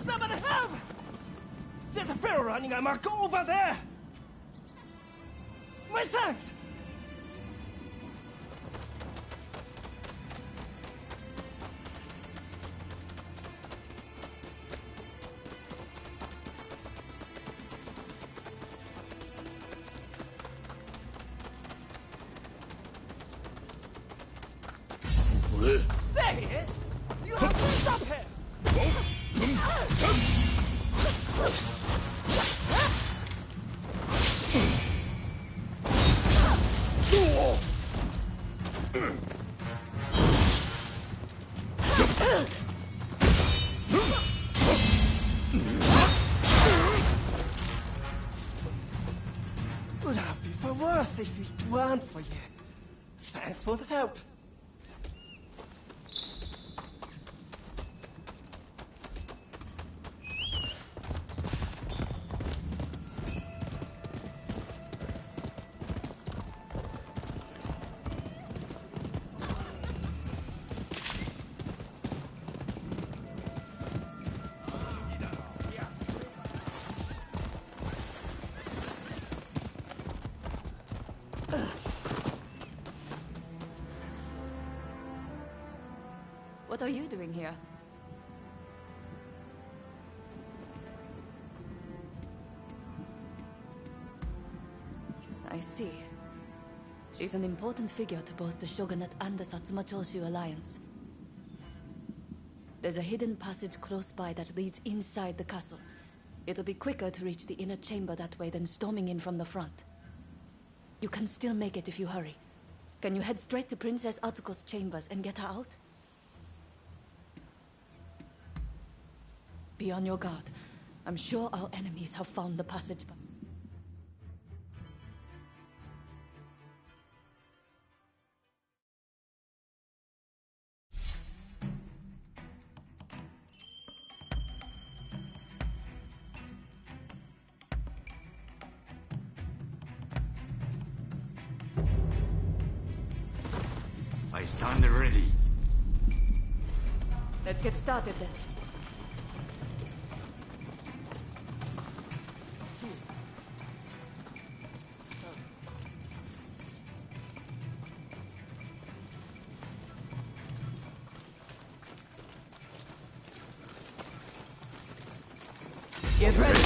Somebody help! There's a ferry running amok over there! My sons! There he is! You have to stop him! Would have been for worse if it weren't for you. Thanks for the help. What are you doing here? I see. She's an important figure to both the Shogunate and the Satsuma Choshu alliance. There's a hidden passage close by that leads inside the castle. It'll be quicker to reach the inner chamber that way than storming in from the front. You can still make it if you hurry. Can you head straight to Princess Atsuko's chambers and get her out? Be on your guard. I'm sure our enemies have found the passage. I stand ready. Let's get started then. Get ready!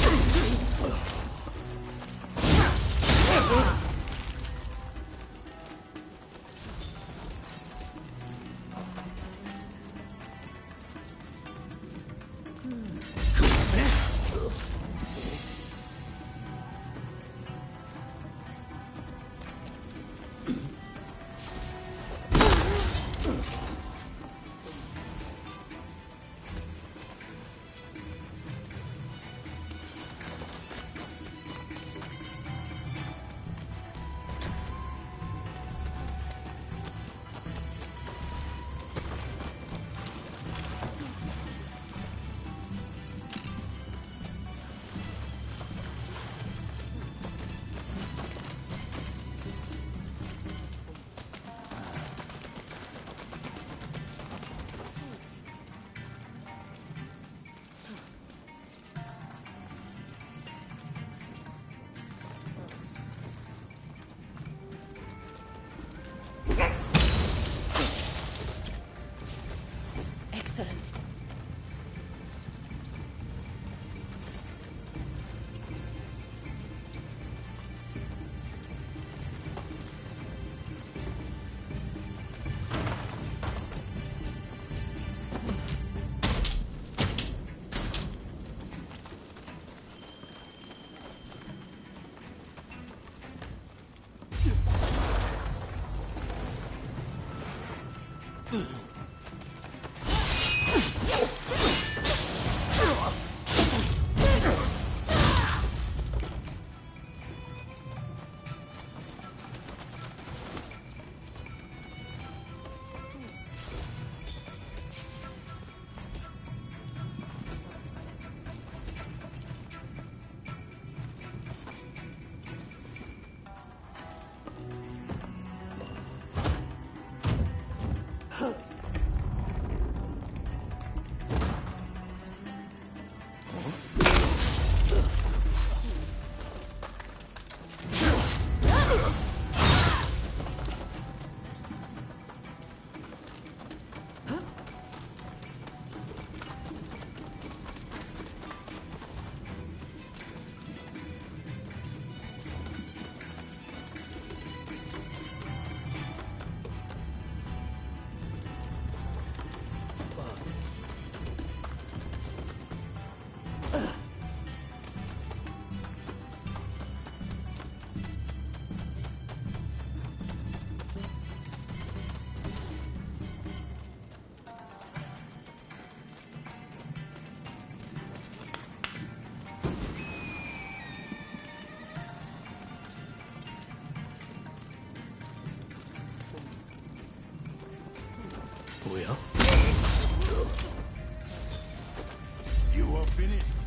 You are finished.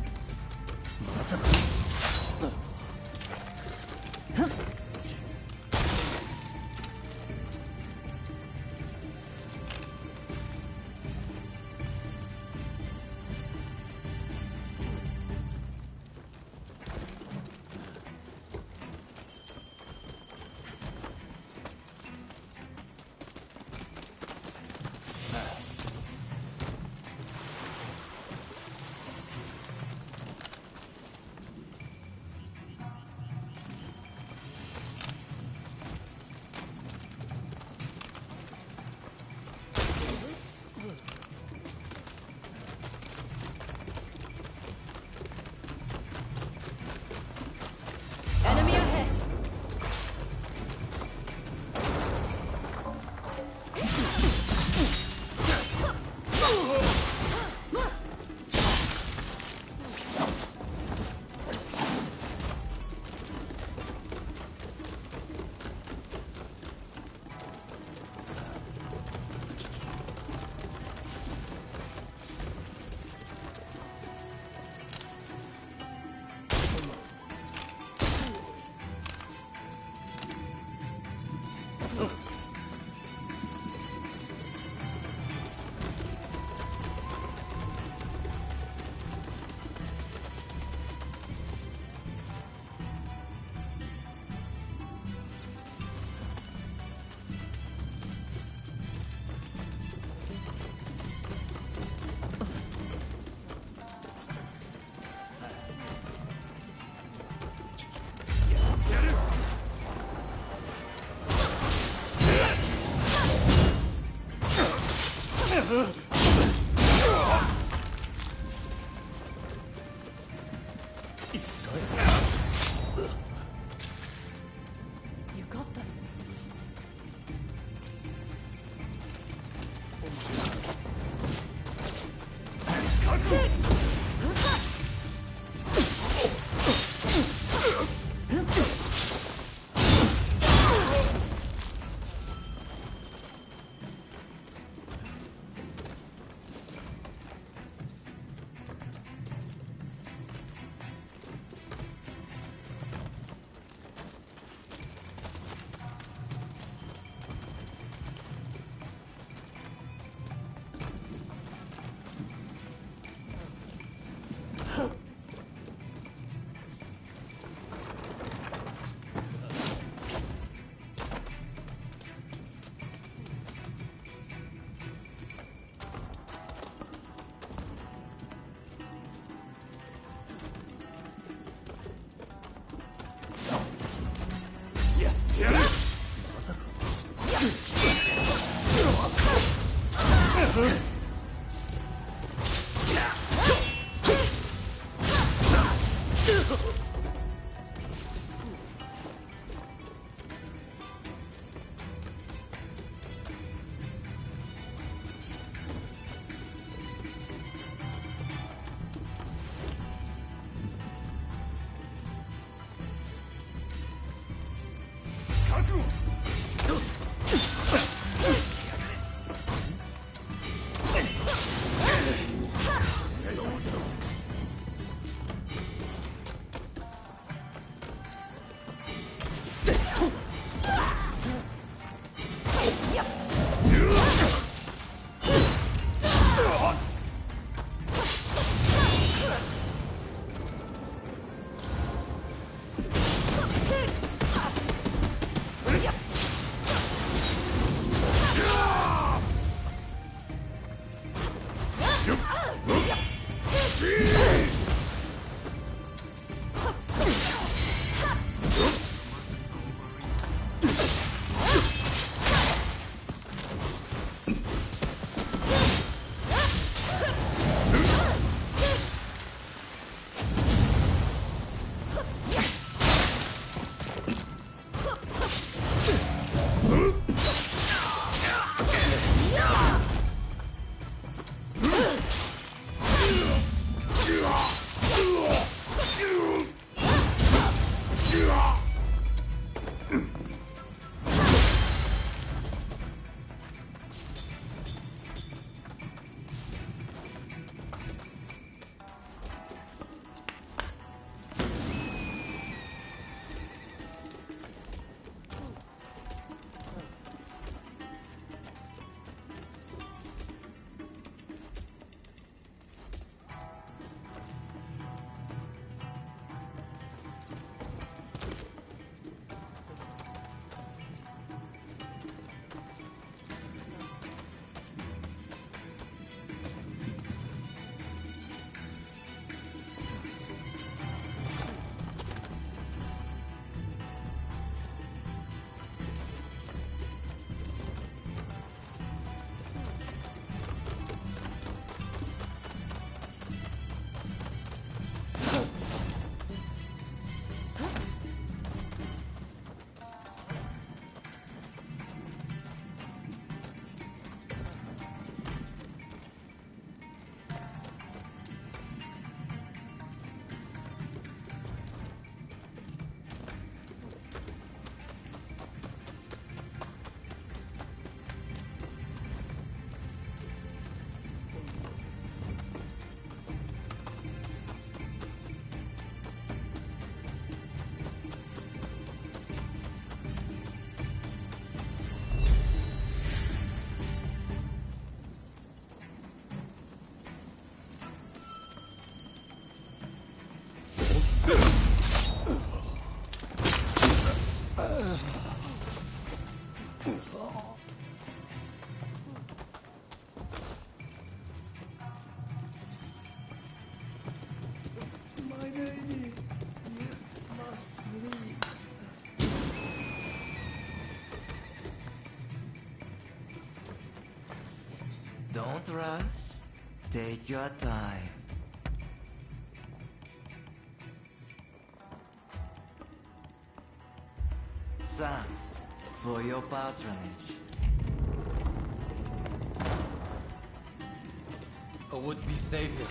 まさか。Enemy ahead. You got them. lady, you must leave. Don't rush. Take your time. Thanks for your patronage. A would-be savior.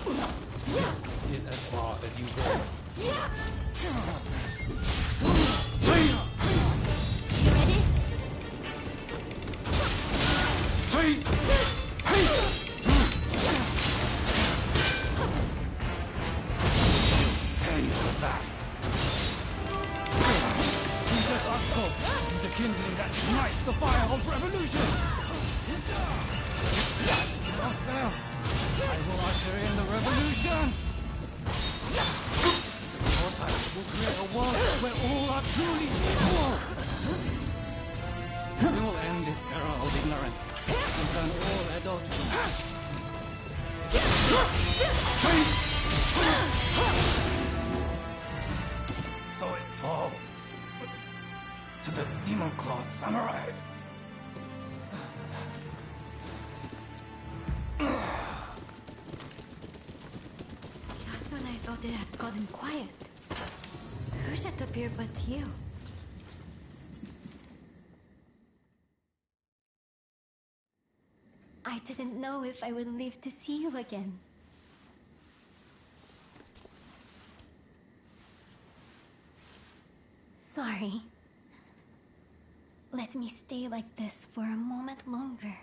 This is as far as you go. You ready? Pay for that. Princess Akko, the kindling that ignites the fire of revolution. That's not fair. I will usher in the revolution. Will create a world where all are truly equal. We will end this era of ignorance and turn all Edo to ash. So it falls to the Demon Claw Samurai. Just when I thought it had gotten quiet, who should appear but you? I didn't know if I would live to see you again. Sorry. Let me stay like this for a moment longer.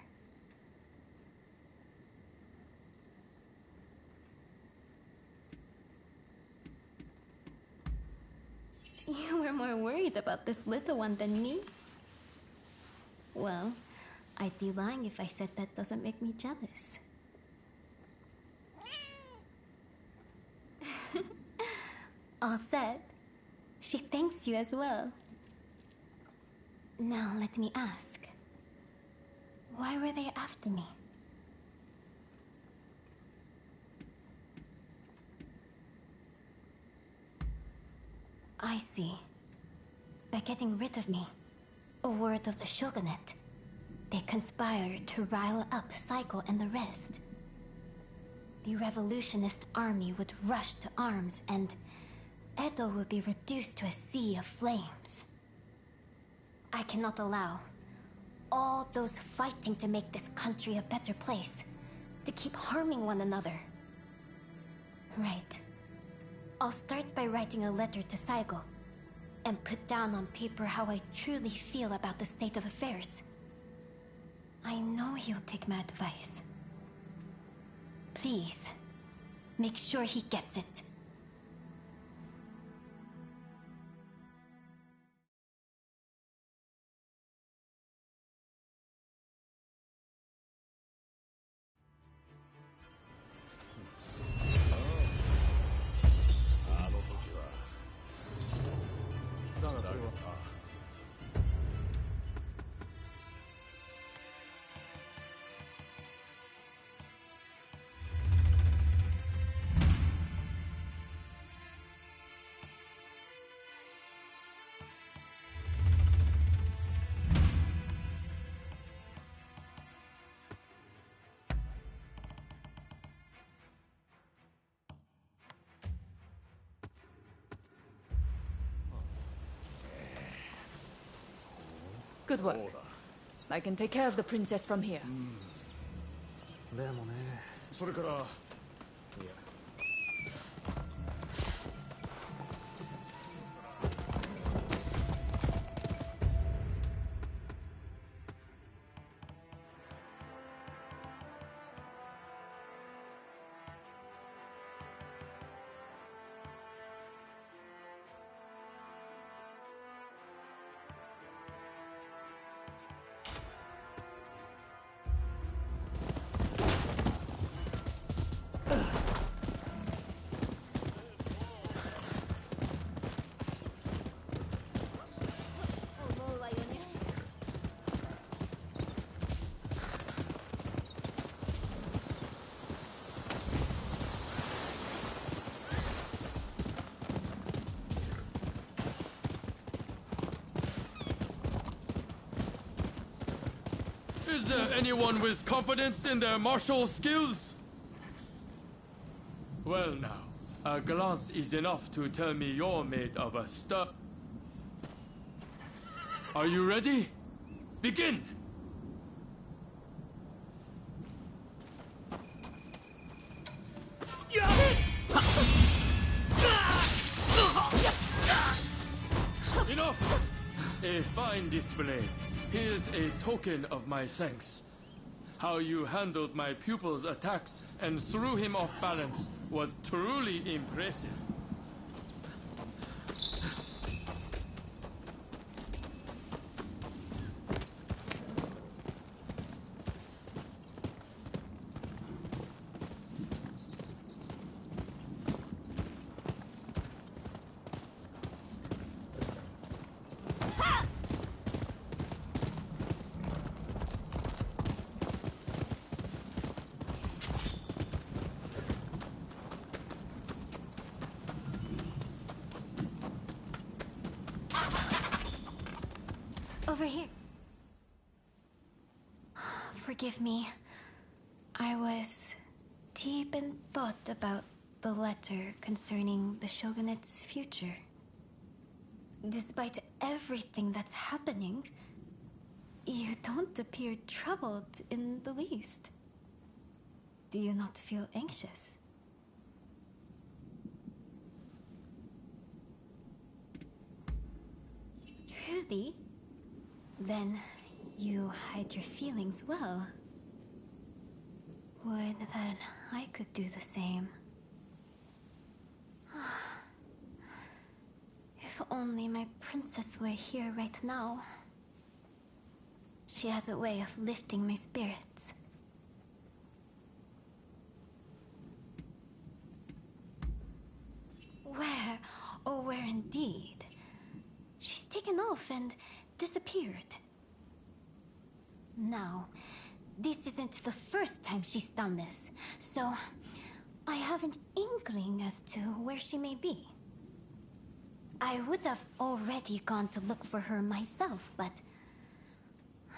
You were more worried about this little one than me? Well, I'd be lying if I said that doesn't make me jealous. All set. She thanks you as well. Now let me ask. Why were they after me? I see. By getting rid of me, a word of the shogunate, they conspired to rile up Saiko and the rest. The revolutionist army would rush to arms and Edo would be reduced to a sea of flames. I cannot allow all those fighting to make this country a better place to keep harming one another. Right. I'll start by writing a letter to Saigo and put down on paper how I truly feel about the state of affairs. I know he'll take my advice. Please, make sure he gets it. Good work. I can take care of the princess from here. でもね、それからいや Is there anyone with confidence in their martial skills? Well now, a glance is enough to tell me you're made of a stuff. Are you ready? Begin! Enough! A fine display. Here's a token of my thanks. How you handled my pupil's attacks and threw him off balance was truly impressive. Over here. Forgive me. I was deep in thought about the letter concerning the shogunate's future. Despite everything that's happening, you don't appear troubled in the least. Do you not feel anxious? Really? Then you hide your feelings well. Would that I could do the same. If only my princess were here right now. She has a way of lifting my spirits. Where? Oh, where indeed? She's taken off and disappeared. Now, this isn't the first time she's done this, so I have an inkling as to where she may be. I would have already gone to look for her myself, but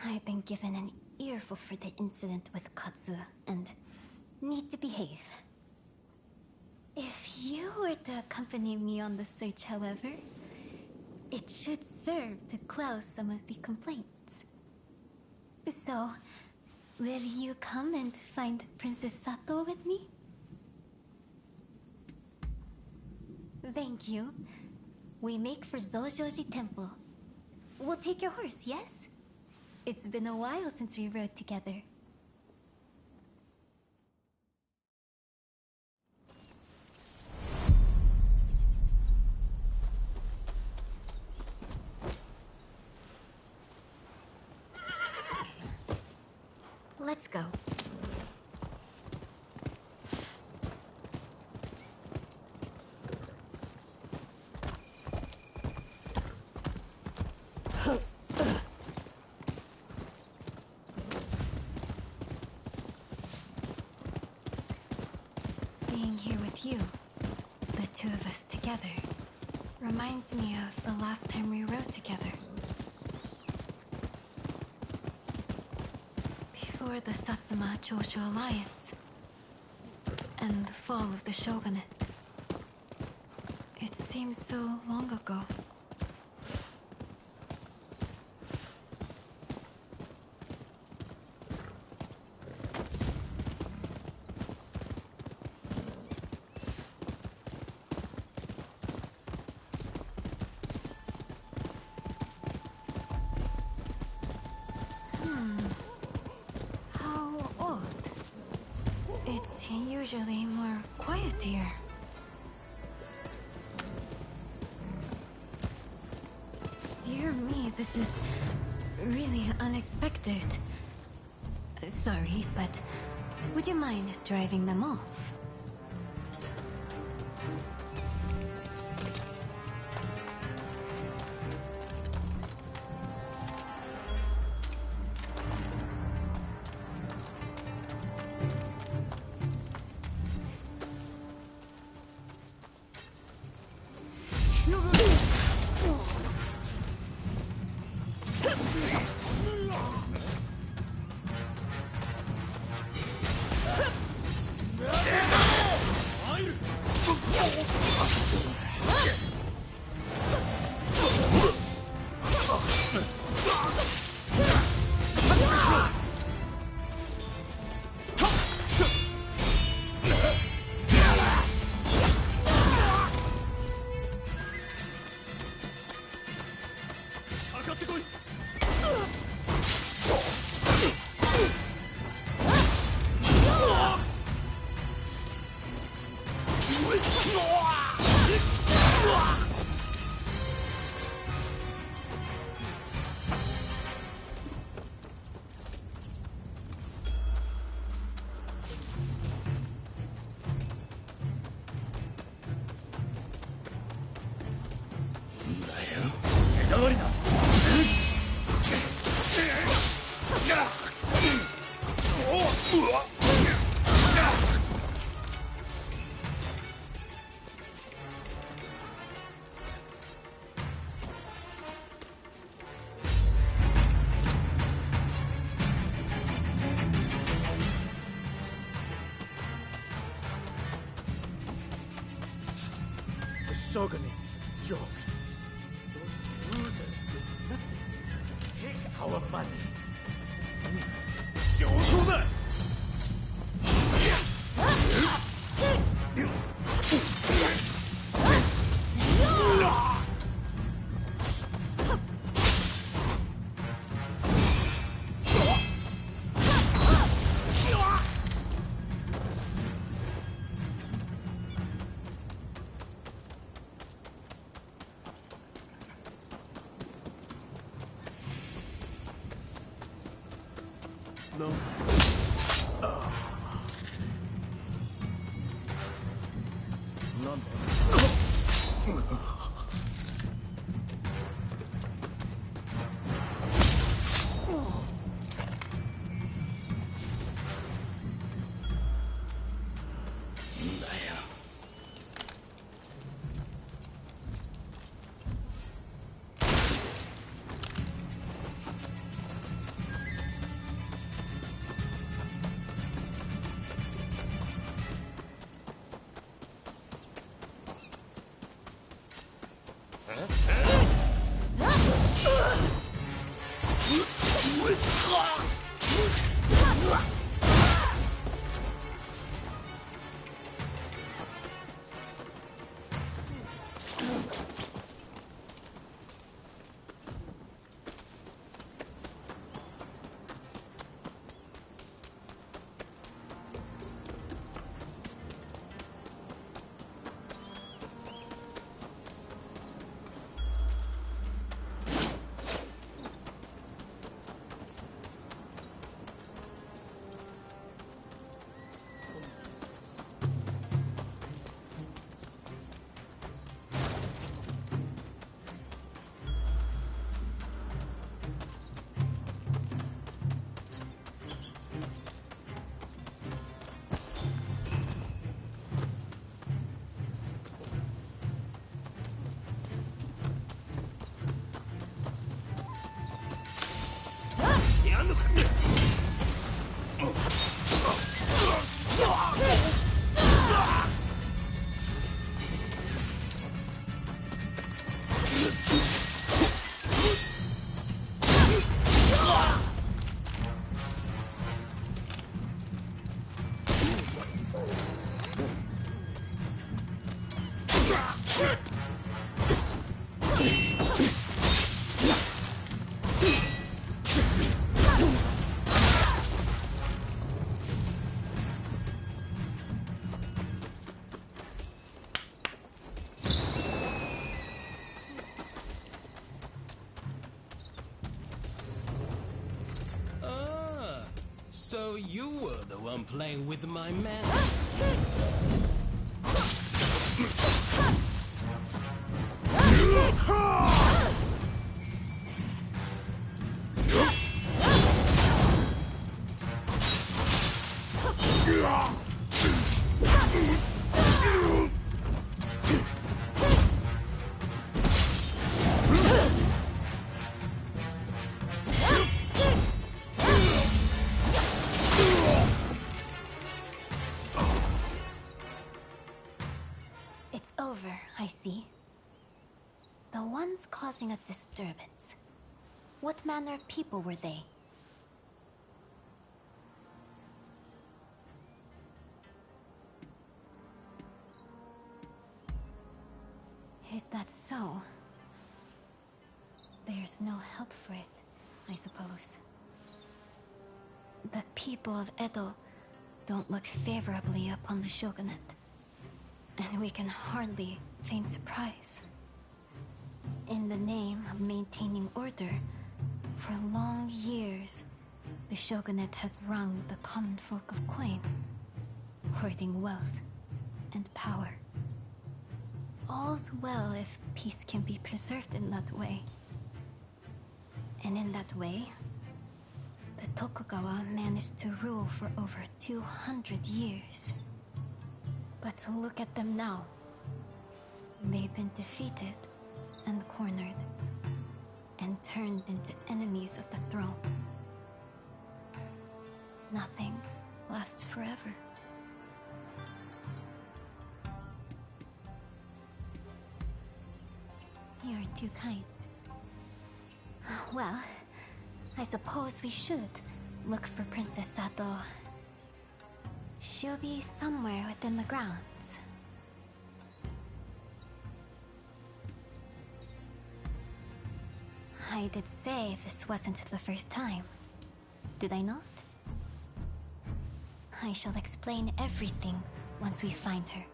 I've been given an earful for the incident with Katsu and need to behave. If you were to accompany me on the search, however, it should serve to quell some of the complaints. So, will you come and find Princess Sato with me? Thank you. We make for Zojoji Temple. We'll take your horse, yes? It's been a while since we rode together. Let's go. Being here with you, the two of us together, reminds me of the last time we rode together. Before the Satsuma-Choshu alliance and the fall of the shogunate. It seems so long ago. Usually more quiet here. Dear me, this is really unexpected. Sorry, but would you mind driving them off? The Shogunate is a joke. Those losers do nothing. Take our money. 上等だ。No.なんでSo you were the one playing with my man. It's over, I see. The ones causing a disturbance. What manner of people were they? Is that so? There's no help for it, I suppose. The people of Edo don't look favorably upon the shogunate, and we can hardly feign surprise. In the name of maintaining order, for long years, the shogunate has wrung the common folk of coin, hoarding wealth and power. All's well if peace can be preserved in that way. And in that way, the Tokugawa managed to rule for over 200 years. But look at them now. They've been defeated and cornered, and turned into enemies of the throne. Nothing lasts forever. You're too kind. Well, I suppose we should look for Princess Sato. She'll be somewhere within the grounds. I did say this wasn't the first time. Did I not? I shall explain everything once we find her.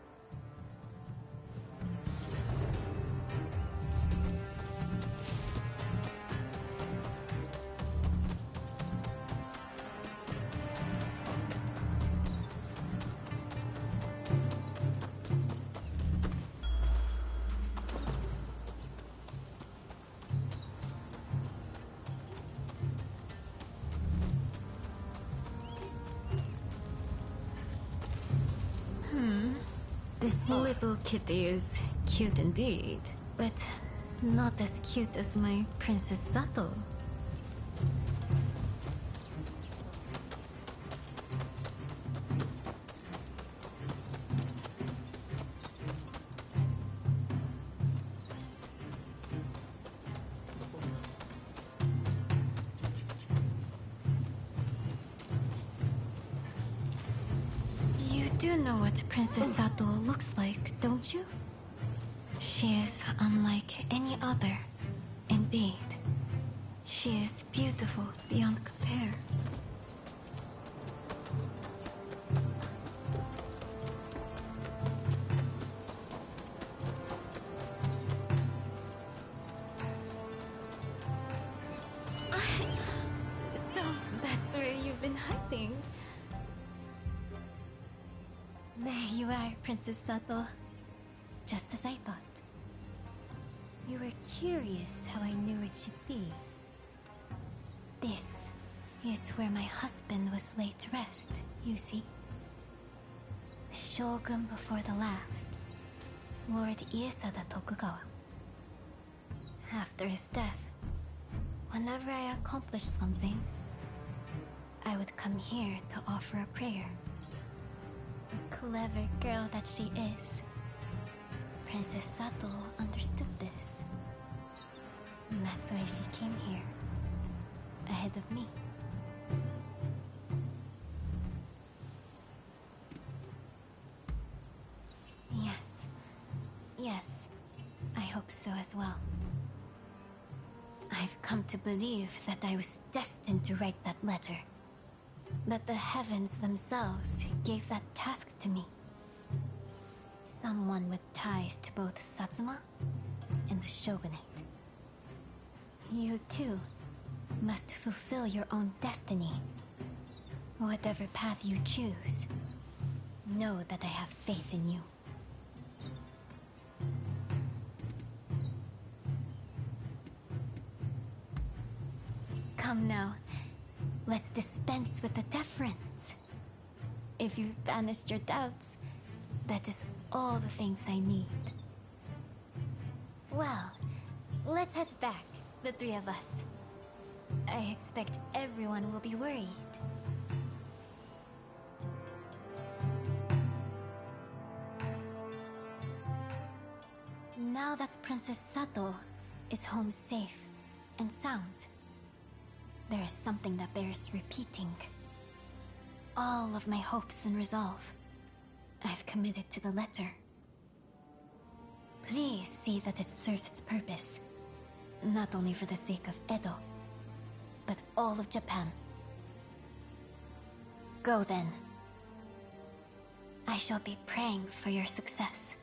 This little kitty is cute indeed, but not as cute as my Princess Sato. You do know what Princess Sato looks like, don't you? She is unlike any other. Indeed. She is beautiful beyond compare. So that's where you've been hiding. There you are, Princess Sato. Just as I thought. You were curious how I knew where she'd be. This is where my husband was laid to rest, you see. The shogun before the last, Lord Iesada Tokugawa. After his death, whenever I accomplished something, I would come here to offer a prayer. The clever girl that she is, Princess Sato understood this. And that's why she came here, ahead of me. Yes, I hope so as well. I've come to believe that I was destined to write that letter. That the heavens themselves gave that task to me. Someone with ties to both Satsuma and the shogunate. You too must fulfill your own destiny. Whatever path you choose, know that I have faith in you. Come now, let's dispense with the deference. If you've banished your doubts, that is all the things I need. Well, let's head back, the three of us. I expect everyone will be worried. Now that Princess Sato is home safe and sound, there is something that bears repeating. All of my hopes and resolve, I've committed to the letter. Please see that it serves its purpose, not only for the sake of Edo, but all of Japan. Go then. I shall be praying for your success.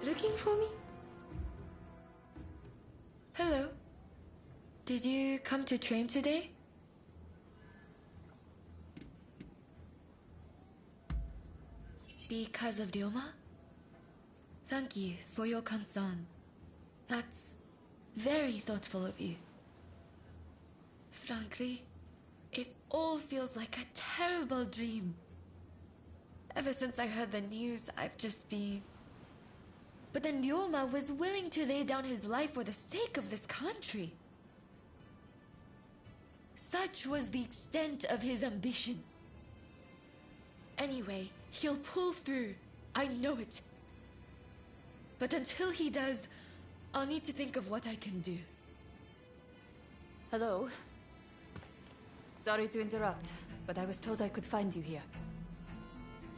Looking for me? Hello. Did you come to train today? Because of Ryoma? Thank you for your concern. That's very thoughtful of you. Frankly, it all feels like a terrible dream. Ever since I heard the news, I've just been... But then Ryoma was willing to lay down his life for the sake of this country. Such was the extent of his ambition. Anyway, he'll pull through. I know it. But until he does, I'll need to think of what I can do. Hello. Sorry to interrupt, but I was told I could find you here.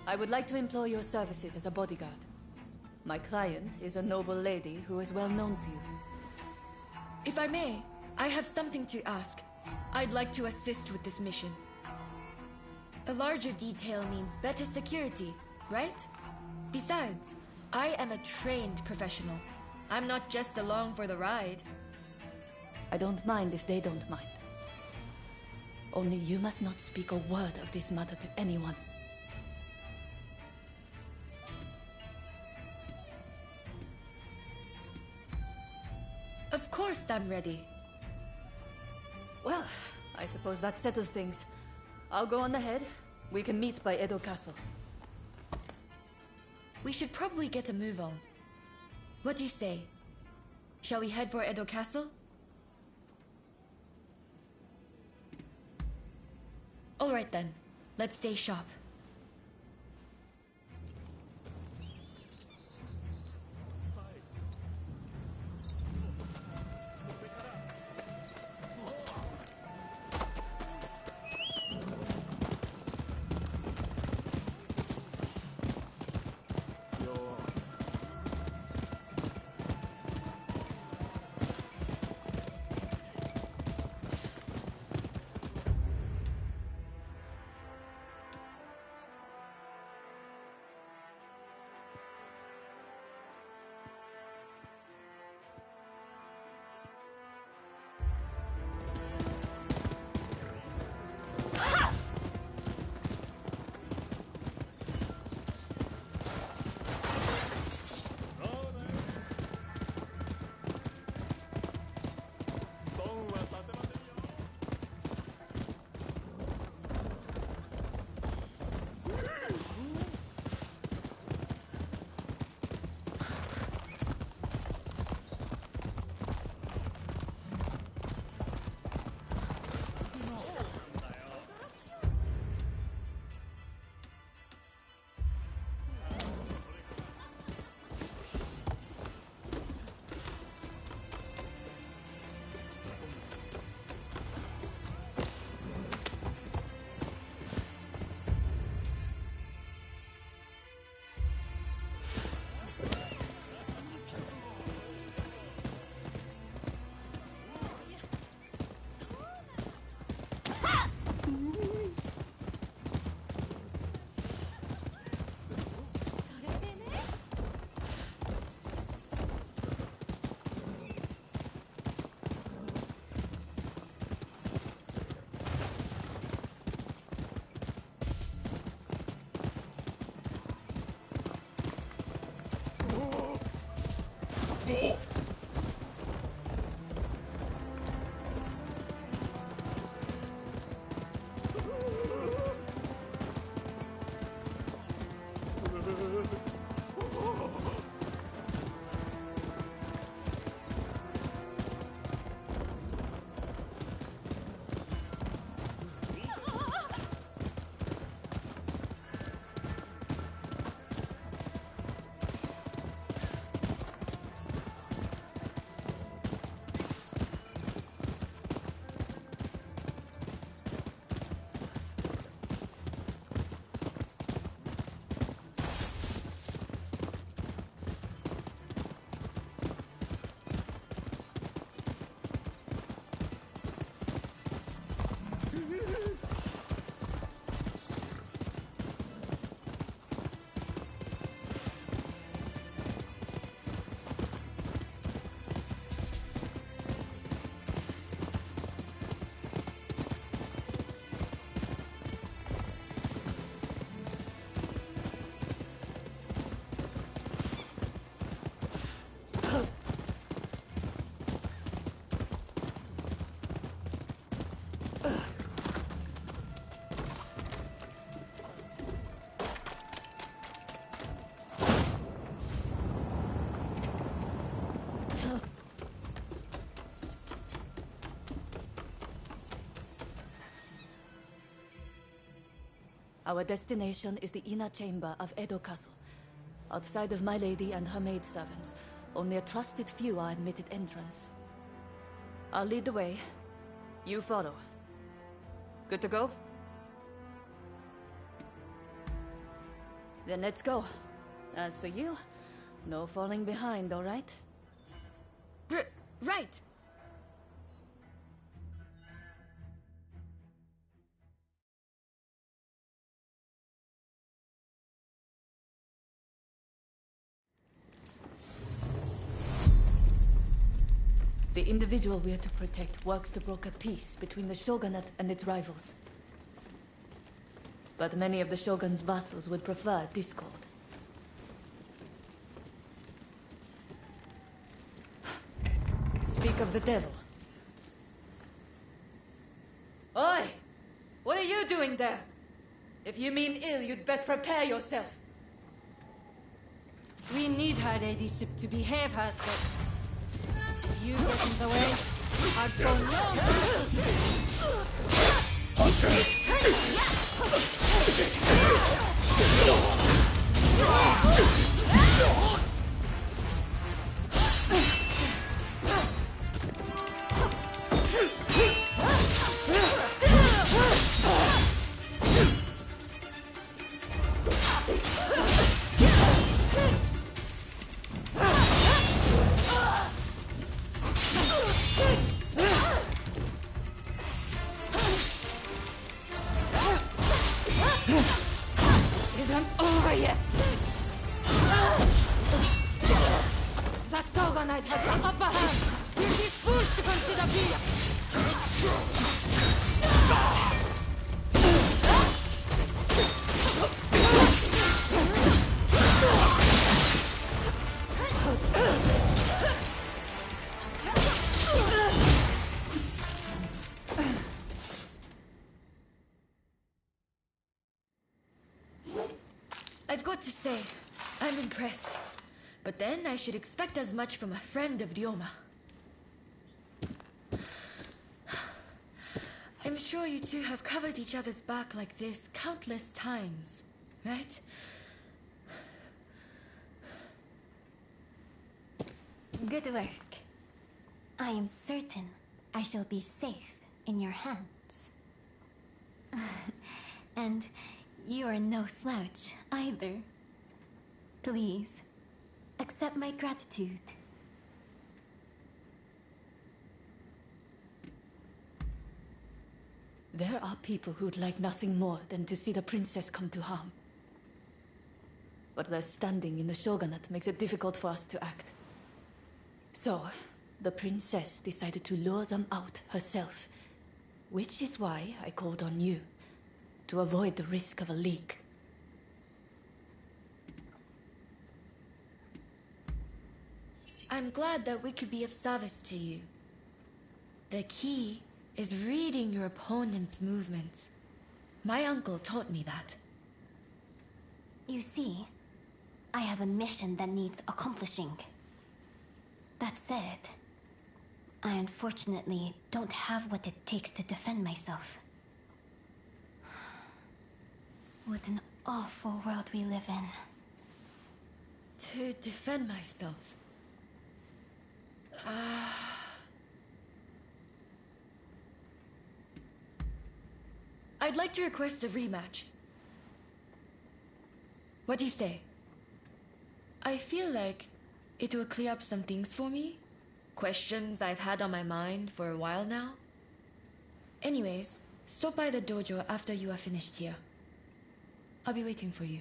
I would like to employ your services as a bodyguard. My client is a noble lady who is well known to you. If I may, I have something to ask. I'd like to assist with this mission. A larger detail means better security, right? Besides, I am a trained professional. I'm not just along for the ride. I don't mind if they don't mind. Only you must not speak a word of this matter to anyone. Of course I'm ready. Well, I suppose that settles things. I'll go on ahead. We can meet by Edo Castle. We should probably get a move on. What do you say? Shall we head for Edo Castle? All right then. Let's stay sharp. Our destination is the inner chamber of Edo Castle. Outside of my lady and her maidservants, only a trusted few are admitted entrance. I'll lead the way. You follow. Good to go? Then let's go. As for you, no falling behind, all right? Right. The individual we are to protect works to broker peace between the shogunate and its rivals. But many of the shogun's vassals would prefer discord. Speak of the devil. Oi! What are you doing there? If you mean ill, you'd best prepare yourself. We need her ladyship to behave herself. If you get in the way, I'd go no. Hunter! Isn't over yet. The Shogunate has the upper hand. It is forced to consider peace. I've got to say, I'm impressed. But then I should expect as much from a friend of Ryoma. I'm sure you two have covered each other's back like this countless times, right? Good work. I am certain I shall be safe in your hands. And you are no slouch either. Please, accept my gratitude. There are people who'd like nothing more than to see the princess come to harm. But their standing in the shogunate makes it difficult for us to act. So, the princess decided to lure them out herself, which is why I called on you, to avoid the risk of a leak. I'm glad that we could be of service to you. The key is reading your opponent's movements. My uncle taught me that. You see, I have a mission that needs accomplishing. That said, I unfortunately don't have what it takes to defend myself. What an awful world we live in. To defend myself. I'd like to request a rematch. What do you say? I feel like it will clear up some things for me. Questions I've had on my mind for a while now. Anyways, stop by the dojo after you are finished here. I'll be waiting for you.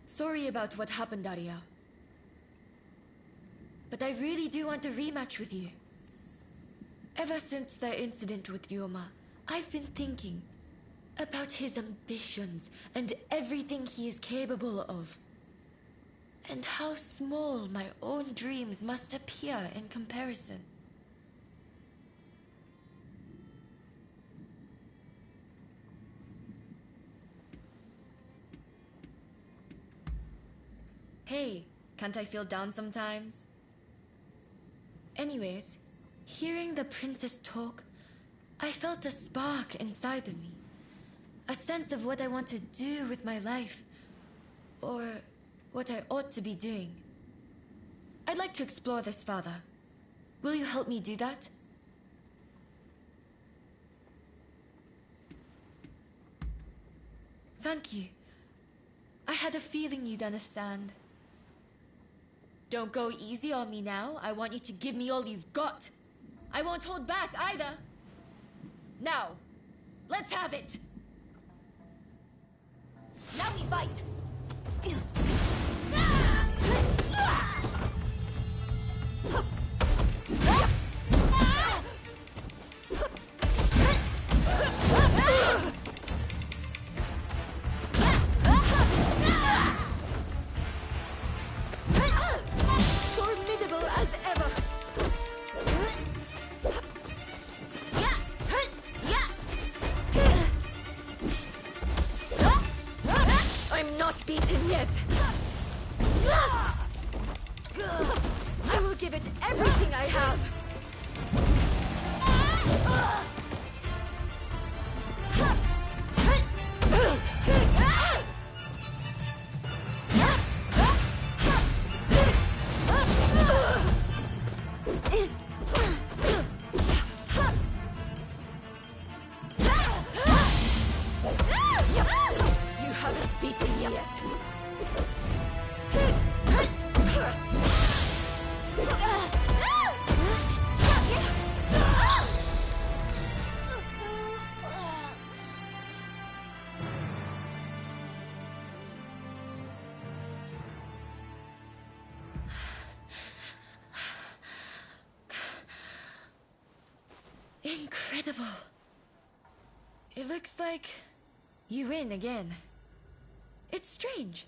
Sorry about what happened, Arya. But I really do want a rematch with you. Ever since the incident with Ryoma, I've been thinking about his ambitions and everything he is capable of. And how small my own dreams must appear in comparison. Hey, can't I feel down sometimes? Anyways, hearing the princess talk, I felt a spark inside of me. A sense of what I want to do with my life. Or what I ought to be doing. I'd like to explore this further. Will you help me do that? Thank you. I had a feeling you'd understand. Don't go easy on me now. I want you to give me all you've got. I won't hold back either. Now, let's have it. Now we fight. not beaten yet. I will give it everything I have. You haven't beaten me yet. Incredible. It looks like you win again. It's strange,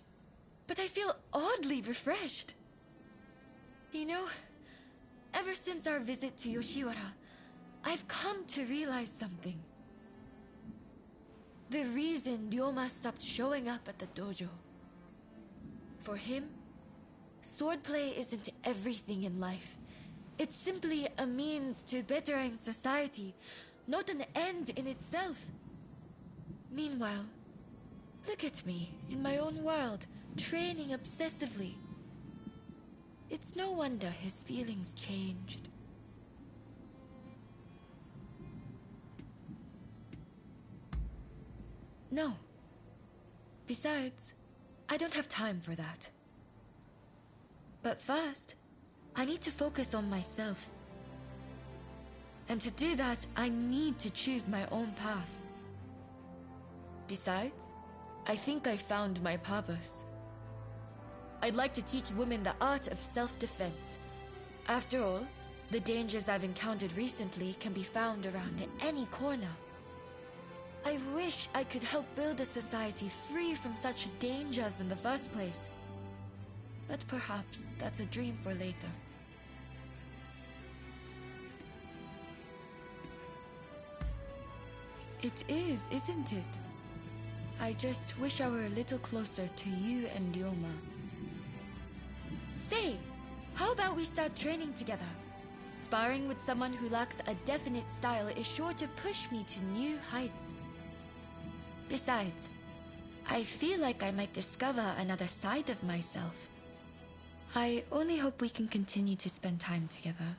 but I feel oddly refreshed. You know, ever since our visit to Yoshiwara, I've come to realize something. The reason Ryoma stopped showing up at the dojo. For him, swordplay isn't everything in life. It's simply a means to bettering society, not an end in itself. Meanwhile, look at me, in my own world, training obsessively. It's no wonder his feelings changed. No. Besides, I don't have time for that. But first, I need to focus on myself. And to do that, I need to choose my own path. Besides, I think I found my purpose. I'd like to teach women the art of self-defense. After all, the dangers I've encountered recently can be found around any corner. I wish I could help build a society free from such dangers in the first place. But perhaps that's a dream for later. It is, isn't it? I just wish I were a little closer to you and Ryoma. Say, how about we start training together? Sparring with someone who lacks a definite style is sure to push me to new heights. Besides, I feel like I might discover another side of myself. I only hope we can continue to spend time together.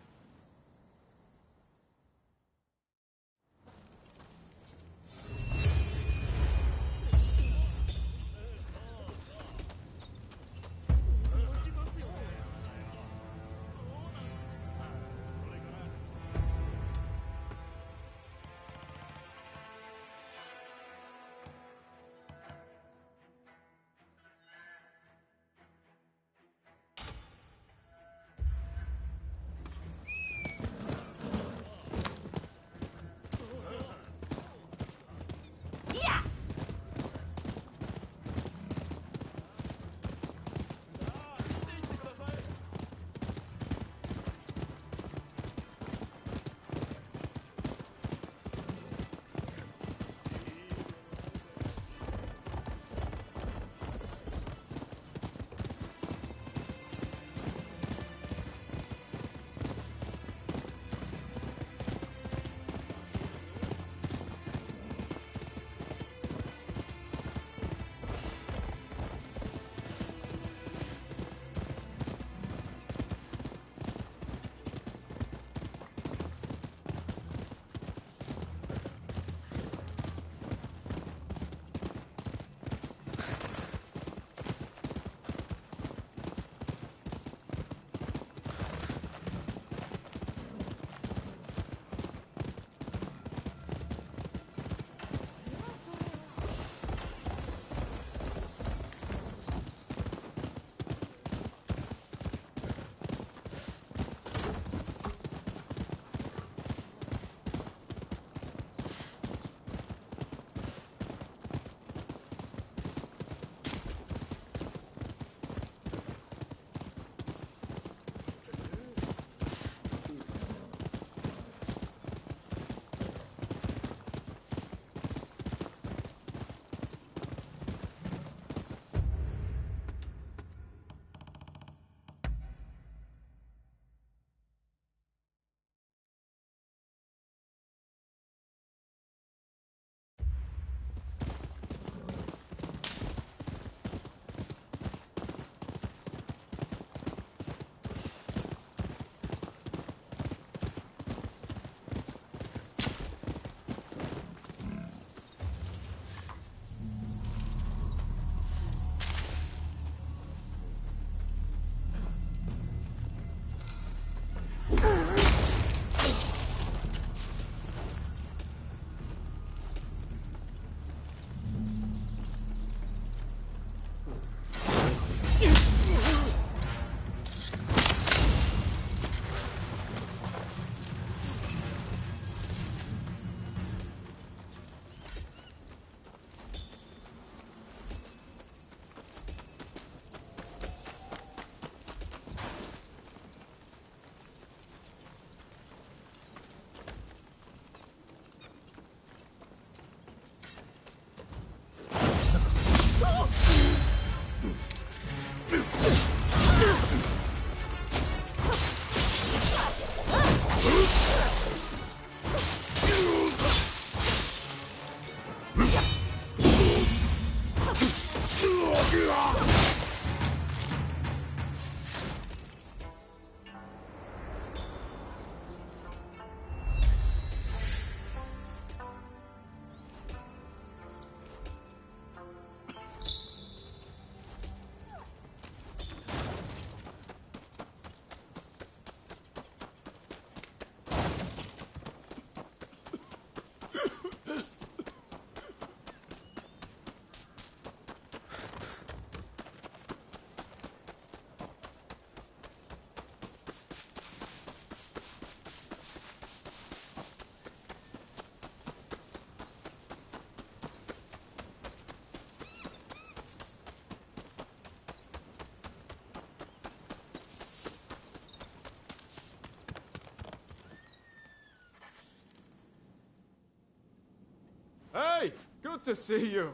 Hey! Good to see you!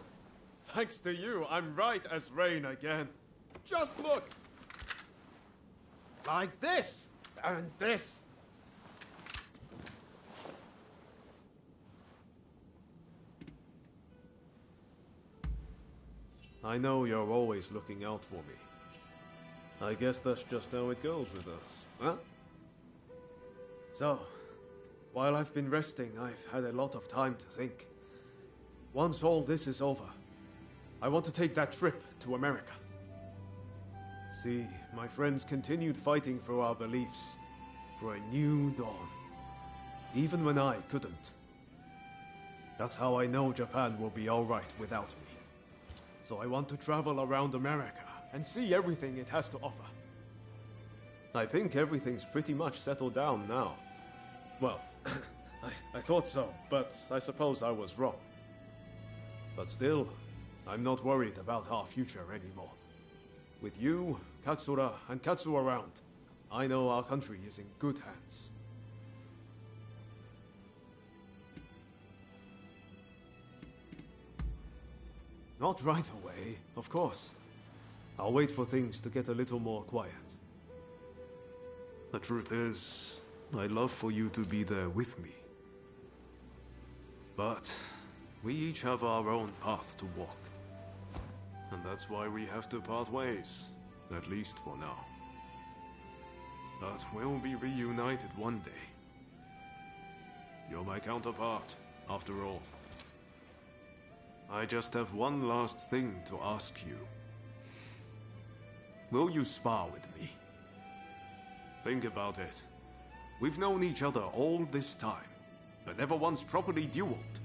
Thanks to you, I'm right as rain again. Just look! Like this! And this! I know you're always looking out for me. I guess that's just how it goes with us, huh? So, while I've been resting, I've had a lot of time to think. Once all this is over, I want to take that trip to America. See, my friends continued fighting for our beliefs, for a new dawn, even when I couldn't. That's how I know Japan will be all right without me. So I want to travel around America and see everything it has to offer. I think everything's pretty much settled down now. Well, I thought so, but I suppose I was wrong. But still, I'm not worried about our future anymore. With you, Katsura, and Katsu around, I know our country is in good hands. Not right away, of course. I'll wait for things to get a little more quiet. The truth is, I'd love for you to be there with me. But we each have our own path to walk. And that's why we have to part ways, at least for now. But we'll be reunited one day. You're my counterpart, after all. I just have one last thing to ask you. Will you spar with me? Think about it. We've known each other all this time, but never once properly dueled.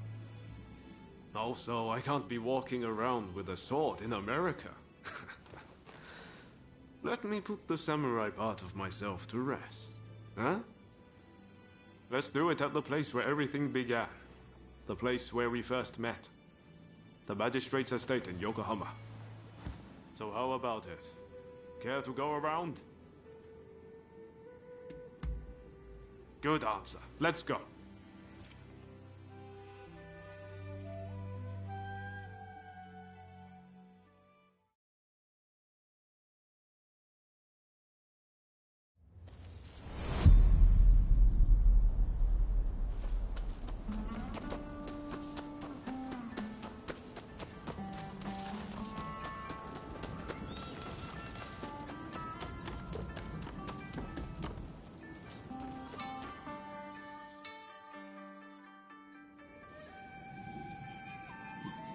Also, I can't be walking around with a sword in America. Let me put the samurai part of myself to rest. Huh? Let's do it at the place where everything began. The place where we first met. The magistrate's estate in Yokohama. So how about it? Care to go around? Good answer. Let's go.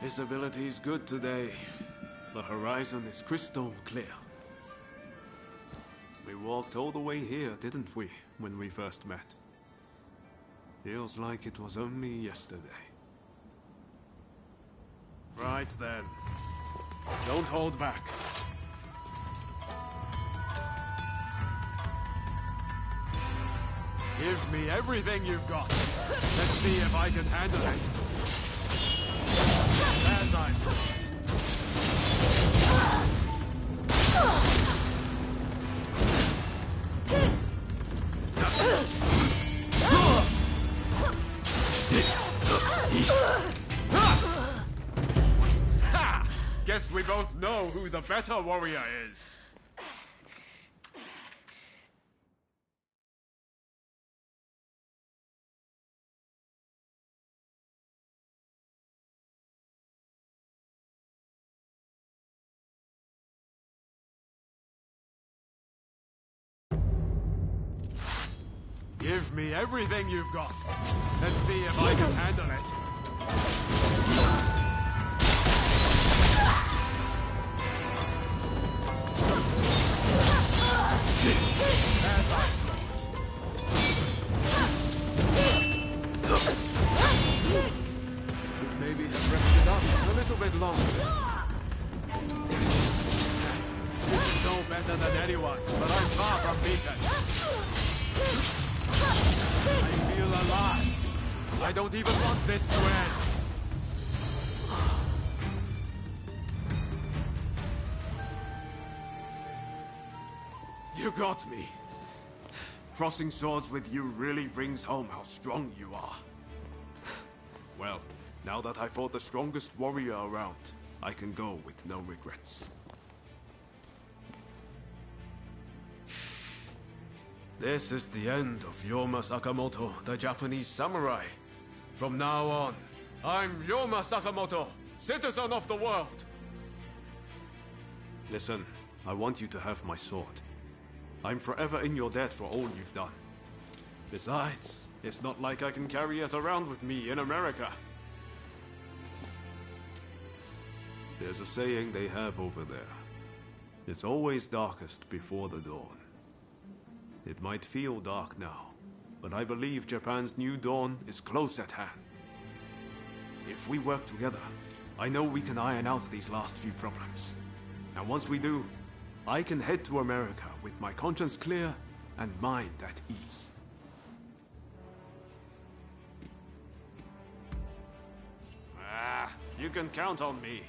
Visibility is good today. The horizon is crystal clear. We walked all the way here, didn't we, when we first met? Feels like it was only yesterday. Right then. Don't hold back. Give me everything you've got. Let's see if I can handle it. As I Ha! Guess we both know who the better warrior is. Give me everything you've got. Let's see if I can handle it. Should maybe have rested up a little bit longer. This is no better than anyone, but I'm far from beaten. I feel alive. I don't even want this to end. You got me. Crossing swords with you really brings home how strong you are. Well, now that I fought the strongest warrior around, I can go with no regrets. This is the end of Yoma Sakamoto, the Japanese samurai. From now on, I'm Yoma Sakamoto, citizen of the world. Listen, I want you to have my sword. I'm forever in your debt for all you've done. Besides, it's not like I can carry it around with me in America. There's a saying they have over there. It's always darkest before the dawn. It might feel dark now, but I believe Japan's new dawn is close at hand. If we work together, I know we can iron out these last few problems. And once we do, I can head to America with my conscience clear and mind at ease. You can count on me.